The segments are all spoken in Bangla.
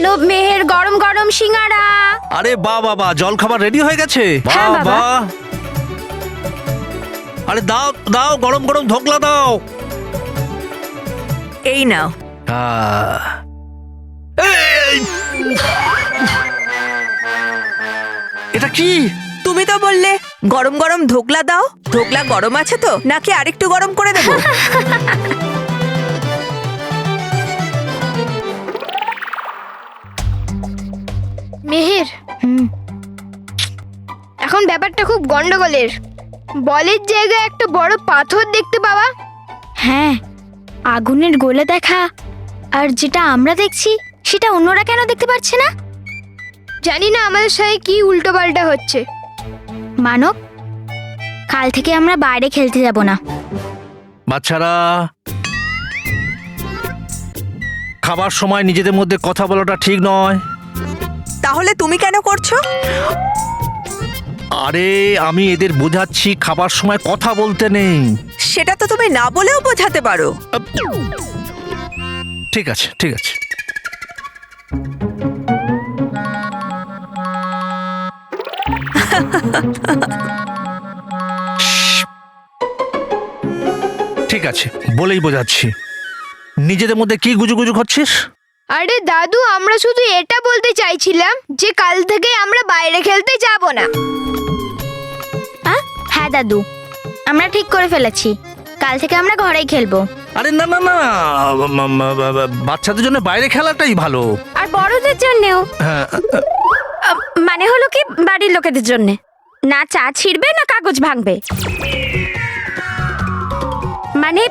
মানব মেহের গরম গরম সিঙ্গারা। আরে বাহ বাবা, জল খাবার রেডি হয়ে গেছে। হ্যাঁ, বাহ বাবা। বাহ। আরে দাও দাও, গরম গরম ধোকলা দাও। এই নাও। এই! এটা কি? তুমি তো বললে গরম গরম ধোকলা দাও। ধোকলা গরম আছে তো, নাকি আরেকটু গরম করে দেবো? মেহের, এখন ব্যাপারটা খুব গন্ডগোলের। বলের জায়গায় একটা বড় পাথর দেখতে পাওয়া। হ্যাঁ, আগুনের গোলে দেখা, আর যেটা আমরা দেখছি সেটা অন্যরা কেন দেখতে পাচ্ছে না? জানি না আমাদের সাথে কি উল্টো পাল্টা হচ্ছে। মানব, কাল থেকে আমরা বাইরে খেলতে যাব না। বাচ্চারা, খাবার সময় নিজেদের মধ্যে কথা বলাটা ঠিক নয়। তাহলে তুমি কেন করছো? আরে আমি এদের বোঝাচ্ছি খাবার সময় কথা বলতে নেই। সেটা তো তুমি না বলেও বোঝাতে পারো। ঠিক আছে ঠিক আছে। ঠিক আছে, বলেই বোঝাচ্ছি। নিজেদের মধ্যে কি গুজুগুজু করছিস? আরে দাদু, আমরা শুধু এটা বলতে চাইছিলাম যে কাল থেকে আমরা বাইরে খেলতে যাব না। হ্যাঁ দাদু, আমরা ঠিক করে ফেলেছি, কাল থেকে আমরা ঘরেই খেলবো। আরে না না না, বাচ্চাদের জন্য বাইরে খেলাটাই ভালো। আর বড়দের জন্যেও। হ্যাঁ, মানে হলো কি, বাড়ির লোকেদের জন্য। না চা ছিঁড়বে না কাগজ ভাঙবে, মানে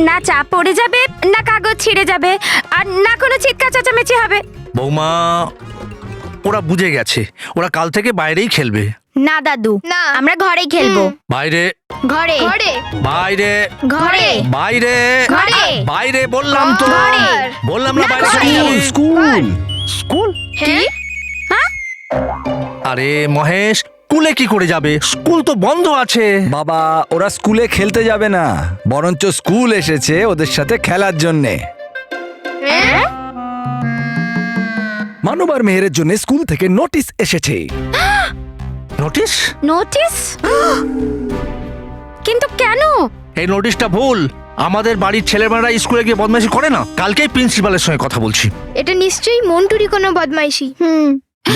না চা পড়ে যাবে না কাগজ ছিঁড়ে যাবে, আর না কোনো চিৎকার চেঁচামেচি হবে। বৌমা, ওরা বুঝে গেছে, ওরা কাল থেকে বাইরেই খেলবে। না দাদু, না। আমরা ঘরেই খেলবো। বাইরে ঘরে ঘরে বাইরে ঘরে বাইরে ঘরে। বাইরে বললাম তো, ঘরে। বললাম না না, বাইরে ঘরে। খেলবো। School school? হ্যাঁ, আরে মহেশ, স্কুলে কি করে যাবে? স্কুল তো বন্ধ আছে। বাবা, ওরা স্কুলে খেলতে যাবে না, বরঞ্চ স্কুল এসেছে ওদের সাথে খেলার জন্যে। হ্যাঁ? মানব আর মেহেরের জন্য স্কুল থেকে নোটিশ এসেছে। নোটিশ? নোটিস? কিন্তু কেন? এই নোটিশটা ভুল। আমাদের বাড়ির ছেলেমেয়েরা স্কুলে গিয়ে বদমাইশি করে না? কালকেই প্রিন্সিপালের সঙ্গে কথা বলছি। এটা নিশ্চয়ই মন্টুরি কোনো বদমাইশি।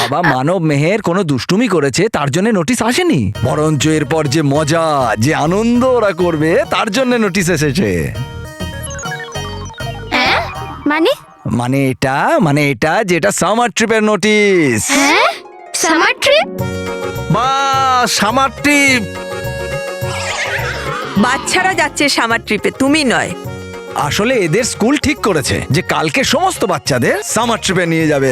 বাবা, মানব মেহের কোনো দুষ্টুমি করেছে তার জন্য নোটিশ আসেনি, বরঞ্চ এরপর যে মজা, যে আনন্দ ওরা করবে তার জন্য নোটিশ এসেছে। মানে মানে এটা যেটা সামার ট্রিপের নোটিশ। হ্যাঁ, সামার ট্রিপ? বা সামার ট্রিপ? বাচ্চারা যাচ্ছে সামার ট্রিপে, তুমি নয়। আসলে এদের স্কুল ঠিক করেছে যে কালকে সমস্ত বাচ্চাদের সামার ট্রিপে নিয়ে যাবে।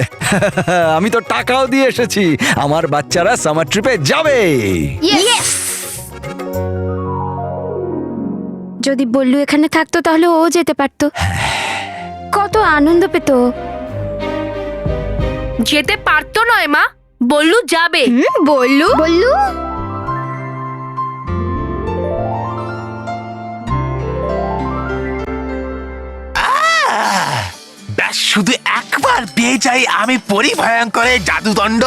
আমি তো টাকাও দিয়ে এসেছি, আমার বাচ্চারা সামার ট্রিপে যাবে। ইয়েস। যদি বল্লু এখানে থাকতো তাহলে ও যেতে পারতো, কত আনন্দ পেত। যেতে পারতো নয় মা, বললু যাবে। বল্লু? বললু, ব্যাস, শুধু একবার পেয়ে যাই আমি পরিভয়ঙ্করের জাদুদণ্ড।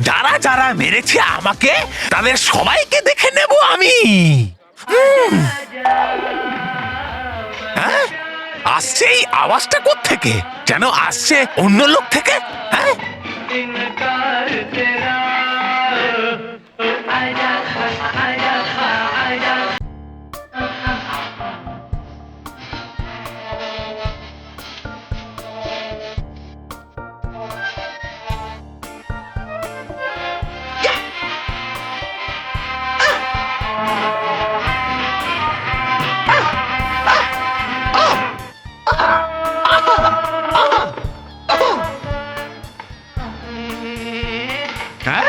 যারা যারা মেরেছে আমাকে তাদের সবাইকে দেখে নেব আমি। হ্যাঁ, আসছে এই আওয়াজটা কোত্থেকে? যেন আসছে অন্য লোক থেকে। হ্যাঁ, হ্যাঁ,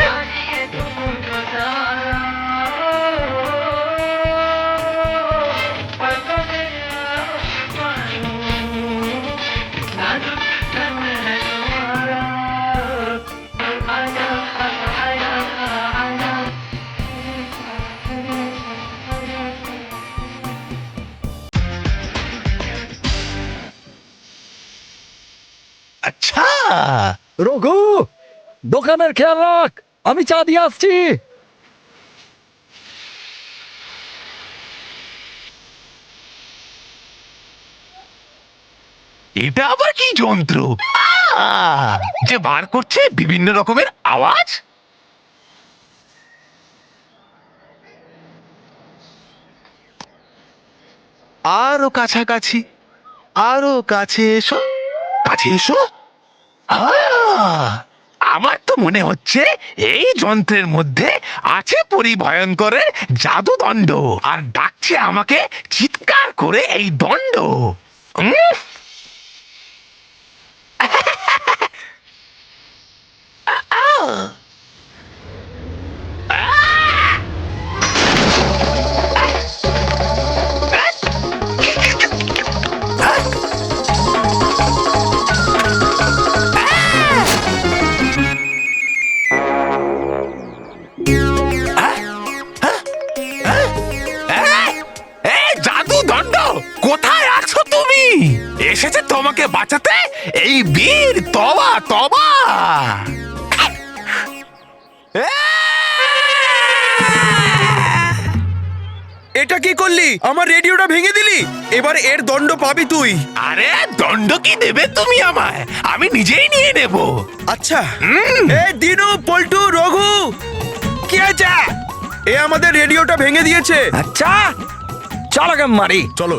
রঘু, দোকানের খেয়াল রাখ, আমি চা দিয়ে আসছি। এটা আবার কি যন্ত্র যে বার করছে বিভিন্ন রকমের আওয়াজ? আরো কাছাকাছি, আরো কাছে এসো, কাছে এসো। আমার তো মনে হচ্ছে এই যন্ত্রের মধ্যে আছে পরিভয়ঙ্করের জাদুদণ্ড, আর ডাকছে আমাকে চিৎকার করে এই দণ্ড। জাদুদণ্ড, কোথায় আছো তুমি? এসেছে তোমাকে বাঁচাতে এই বীর তবা তবা। এটা কি করলি? আমার রেডিওটা ভেঙে দিলি। এবার এর দণ্ড পাবি তুই। আরে দণ্ড কি দেবে তুমি আমায়? আমি নিজেই নিয়ে নেব। আচ্ছা, এ দিনু, পল্টু, রঘু, কি আছে? এ আমাদের রেডিওটা ভেঙে দিয়েছে। আচ্ছা, চল আগে মারি। চলো।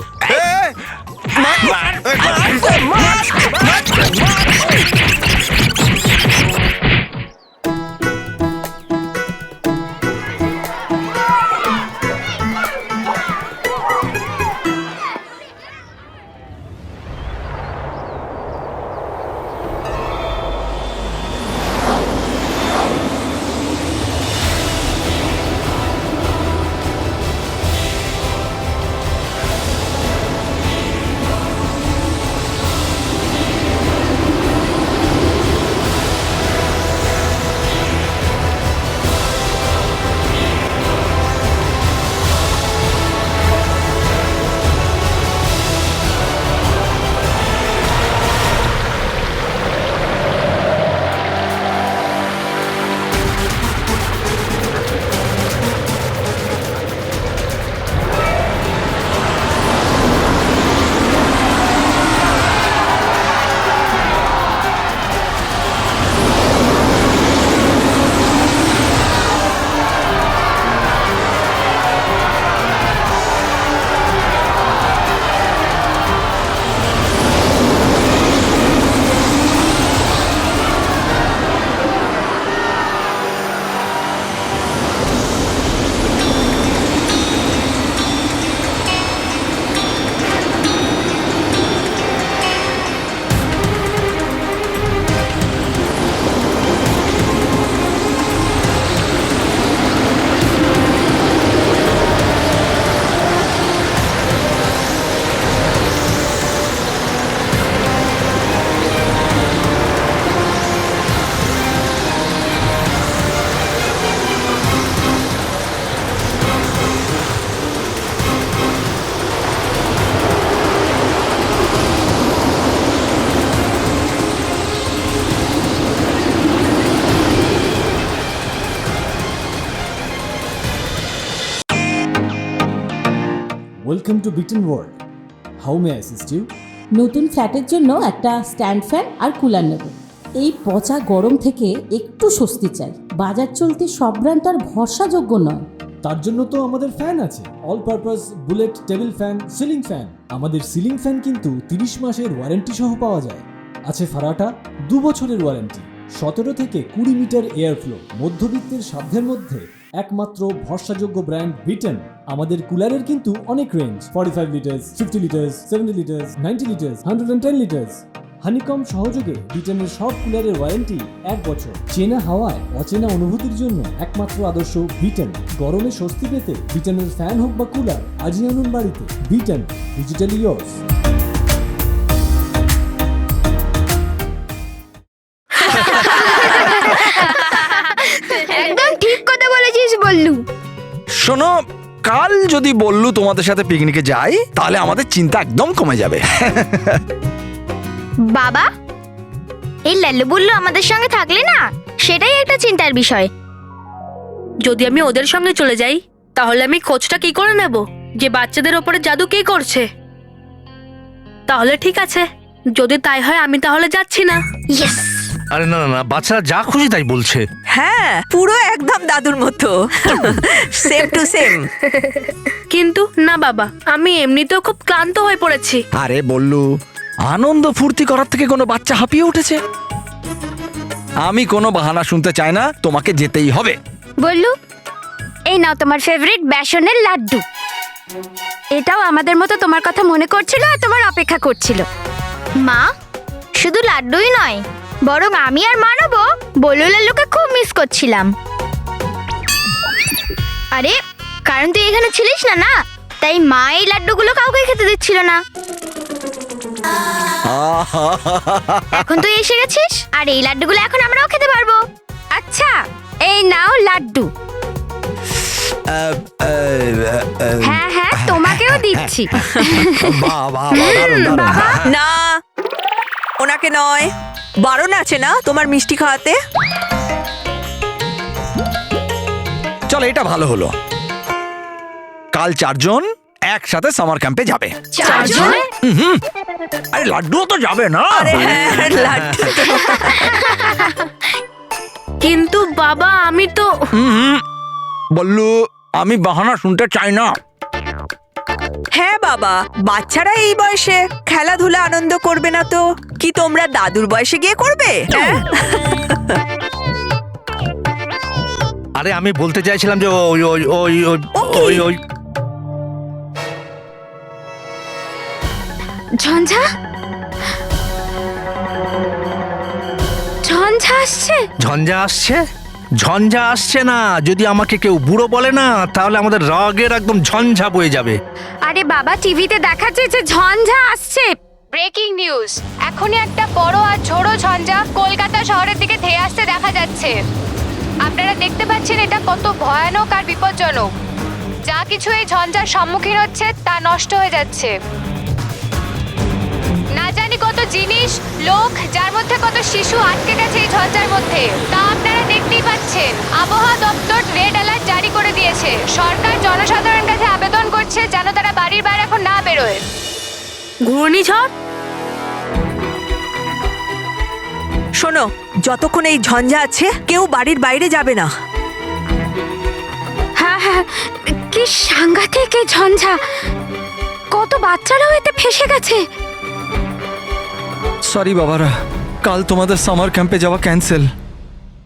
Welcome to Beaten World. How may I assist you? নতুন ফ্ল্যাটের জন্য একটা স্ট্যান্ড ফ্যান আর কুলার নেব। এই পচা গরম থেকে একটু স্বস্তি চাই। বাজার চলতে সব ব্র্যান্ড আর ভরসাযোগ্য নয়। তার জন্য তো আমাদের ফ্যান আছে, all purpose bullet table fan, ceiling fan. আমাদের সিলিং ফ্যান কিন্তু 30 মাসের ওয়ারেন্টি সহ পাওয়া যায়। আছে ফারাটা 2 বছরের ওয়ারেন্টি, 17 থেকে 20 মিটার এয়ার ফ্লো, মধ্যবিত্তের সাধ্যের মধ্যে একমাত্র ভরসাযোগ্য ব্র্যান্ড বিটেন। আমাদের কুলারের কিন্তু অনেক range, 45 litres, 50 litres, 70 litres, 90 litres, 110 litres. Honeycomb সহযোগে বিটেনের সব কুলারের ওয়ারেন্টি 1 বছর। চেনা হাওয়ায় অচেনা অনুভূতির জন্য একমাত্র আদর্শ বিটেন। গরমে স্বস্তি পেতে বিটেনের ফ্যান হোক বা কুলার, আজই আনুন বাড়িতে। Beaten, digitally yours. একদম ঠিক কথা বলেছিস বল্লু। শোনো, কাল যদি বললু তোমাদের সাথে পিকনিকে যাই, তাহলে আমাদের চিন্তা একদম কমে যাবে। বাবা, এই লাল্লু বুল্লু আমাদের সঙ্গে থাকলে না সেটাই একটা চিন্তার বিষয়। যদি আমি ওদের সঙ্গে চলে যাই তাহলে আমি খোঁজটা কি করে নেব যে বাচ্চাদের ওপরে জাদু কে করছে? তাহলে ঠিক আছে, যদি তাই হয় আমি তাহলে যাচ্ছি না। ইয়েস। আরে না না না, বাচ্চারা যা খুশি তাই বলছে। হ্যাঁ, পুরো একদম দাদুর মতো, সেম টু সেম। কিন্তু না বাবা, আমি এমনিতেও খুব ক্লান্ত হয়ে পড়েছি। আরে বললু, আনন্দ ফুর্তি করার থেকে কোনো বাচ্চা হাঁপিয়ে উঠেছে? আমি কোনো বাহানা শুনতে চাই না, তোমাকে যেতেই হবে। বললু, এই নাও তোমার ফেভারিট বেসনের লাড্ডু। এটাও আমাদের মতো তোমার কথা মনে করছিল আর তোমার অপেক্ষা করছিল। মা, শুধু লাড্ডুই নয়, বরং আমি আর মানবো বললু লাল্লুকে খুব মিস করছিলাম। আরে কারণ তুই এখানে ছিলিস না না, তাই মা এই লাড্ডুগুলো কাউকে খেতে দিচ্ছিল না। এখন তুই এসে গেছিস আর এই লাড্ডুগুলো এখন আমরাও খেতে পারবো। আচ্ছা, এই নাও লাড্ডু। হ্যাঁ হ্যাঁ, তোমাকেও দিচ্ছি। না, ওনাকে নয়, বারণ আছে না তোমার মিষ্টি খাওয়াতে। চল, এটা ভালো হলো। কাল 4 জন একসাথে সামার ক্যাম্পে যাবে। 4 জন? আরে লাড্ডুও তো যাবে না? আরে হ্যাঁ, লাড্ডু তো। কিন্তু বাবা, আমি তো বললু, আমি বাহানা শুনতে চাই না। হ্যাঁ বাবা, বাচ্চারা এই বয়সে খেলাধুলা আনন্দ করবে না তো কি তোমরা দাদুর বয়সে গিয়ে করবে? হ্যাঁ? আরে আমি বলতে চাইছিলাম যে ওই ওই ওই ওই ওই ওই ঝঞ্ঝা ঝঞ্ঝা আসছে। ঝঞ্ঝা আসছে? ঝঞ্ঝা আসছে না, যদি আমাকে কেউ বুড়ো বলে না তাহলে আমাদের রাগের একদম ঝঞ্ঝা বয়ে যাবে। আরে বাবা, টিভিতে দেখাচ্ছে যে ঝঞ্ঝা আসছে। ব্রেকিং নিউজ, এখনই একটা বড় আর ঝোড়ো ঝঞ্ঝা কলকাতা শহরের দিকে ধেয়ে আসতে দেখা যাচ্ছে। আপনারা দেখতে পাচ্ছেন এটা কত ভয়ানক আর বিপজ্জনক। যা কিছু এই ঝঞ্ঝার সম্মুখীন হচ্ছে তা নষ্ট হয়ে যাচ্ছে। না জানি কত জিনিস, লোক, যার মধ্যে কত শিশু আটকে গেছে এই ঝঞ্ঝার মধ্যে, তা আপনারা দেখতেই পাচ্ছেন। আবহাওয়া দপ্তর রেড অ্যালার্ট জারি করে দিয়েছে। সরকার জনসাধারণের কাছে আবেদন করছে যেন তারা বাড়ির বাইরে এখন না বেরোয়। ঘূর্ণিঝড়? শোনো, যতক্ষণ এই ঝঞ্ঝা আছে কেউ বাড়ির বাইরে যাবে না। হ্যাঁ হ্যাঁ, কি সাংঘাতিক এই ঝঞ্ঝা! কত বাচ্চারাও এতে ফেসে গেছে। সরি বাবারা, কাল তোমাদের সামার ক্যাম্পে যাওয়া ক্যান্সেল।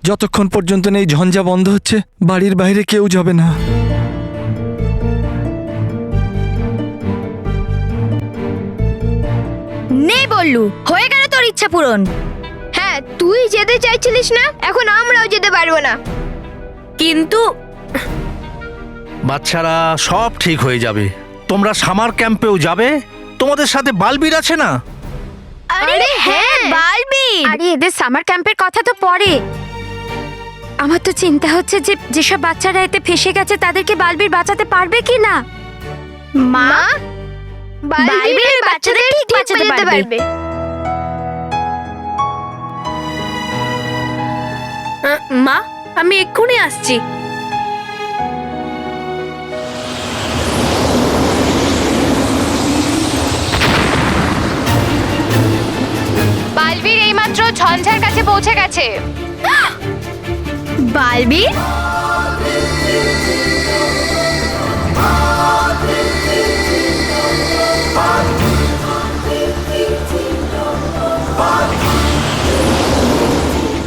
যতক্ষণ পর্যন্ত এই ঝঞ্ঝা বন্ধ হচ্ছে বাড়ির বাইরে কেউ যাবে না। নে বললু, হয়ে গেল তোর ইচ্ছা পূরণ। হ্যাঁ, তুই যেতে চাইছিলিস না, এখন আমরাও যেতে পারবো না। কিন্তু বাচ্চারা, সব ঠিক হয়ে যাবে। তোমরা সামার ক্যাম্পেও যাবে, তোমাদের সাথে বালবীর আছে না? আরে হ্যাঁ, বালবীর। আরে এদের সামার ক্যাম্পের কথা তো পরে। আমার তো চিন্তা হচ্ছে যে যেসব বাচ্চারা এতে ফেসে গেছে তাদেরকে বালবীর বাঁচাতে পারবে কি না। মা, বালবীর বাচ্চাদের ঠিক বাঁচাতে পারবে। মা, আমি এক্ষুনি আসছি। বালবীর এইমাত্র ঝঞ্ঝার কাছে পৌঁছে গেছে। বালবীর?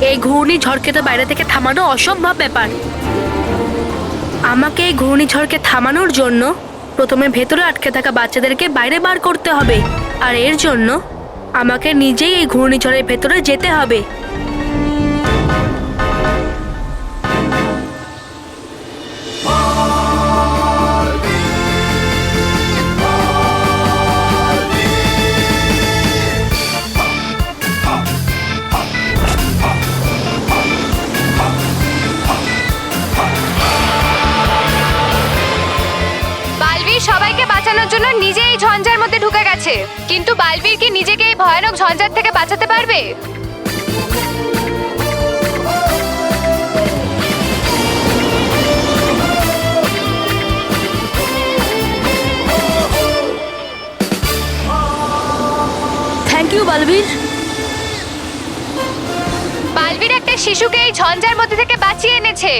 এই ঘূর্ণিঝড়কে তো বাইরে থেকে থামানো অসম্ভব ব্যাপার। আমাকে এই ঘূর্ণিঝড়কে থামানোর জন্য প্রথমে ভেতরে আটকে থাকা বাচ্চাদেরকে বাইরে বার করতে হবে, আর এর জন্য আমাকে নিজেই এই ঘূর্ণিঝড়ের ভেতরে যেতে হবে। বালবীর সবাইকে বাঁচানোর জন্য নিজে এই ঝঞ্ঝার মধ্যে ঢুকে গেছে, কিন্তু বালবীর কি নিজেকে এই ভয়ানক ঝঞ্ঝার থেকে বাঁচাতে পারবে? Thank you Balbir. বালবীর একটা শিশুকে এই ঝঞ্ঝার মধ্যে থেকে বাঁচিয়ে এনেছে।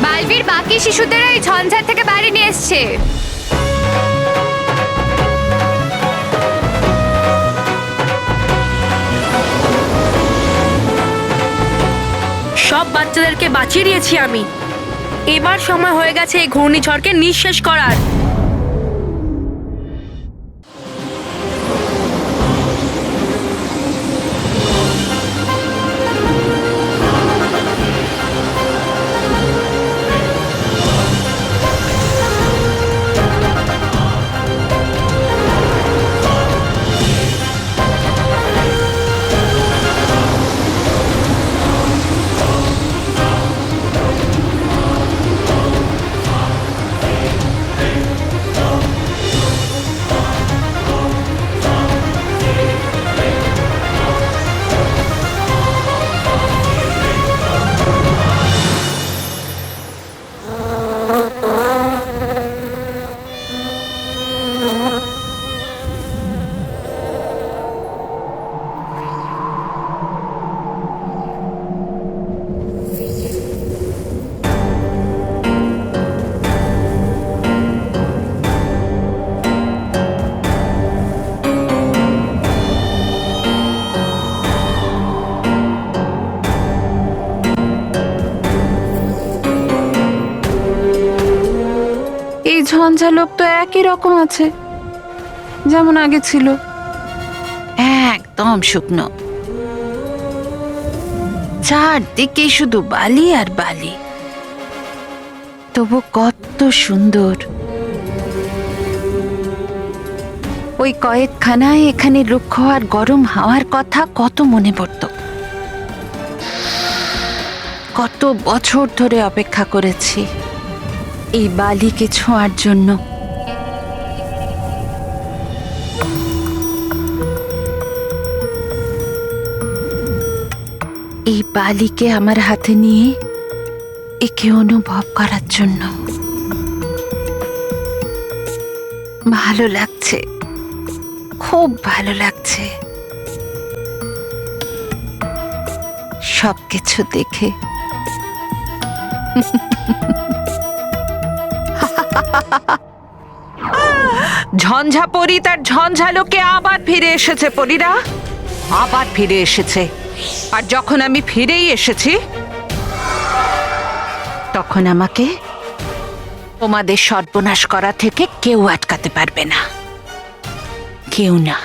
বালবীর বাকি শিশুদের এই ঝঞ্ঝার থেকে বাইরে নিয়ে এসছে। সব বাচ্চাদেরকে বাঁচিয়ে দিয়েছি আমি। এবার সময় হয়ে গেছে এই ঘূর্ণিঝড়কে নিঃশেষ করার। এই ঝঞ্ঝালোক তো একই রকম আছে যেমন আগে ছিল, একদম শুকনো, চারদিকে শুধু বালি আর বালি। তবু কত সুন্দর। ওই কয়েকখানায় এখানে রুক্ষ আর গরম হাওয়ার কথা কত মনে পড়ত। কত বছর ধরে অপেক্ষা করেছি এই বালিকে ছোঁয়ার জন্য। এই বালিকে আমার হাতে নিয়ে একে অনুভব করার জন্য। ভালো লাগছে, খুব ভালো লাগছে সবকিছু দেখে। ঝঞ্ঝা পরি তার ঝঞ্ঝালোকে আবার ফিরে এসেছে। পরীরা আবার ফিরে এসেছে। আর যখন আমি ফিরেই এসেছি তখন আমাকে তোমাদের সর্বনাশ করা থেকে কেউ আটকাতে পারবে না, কেউ না।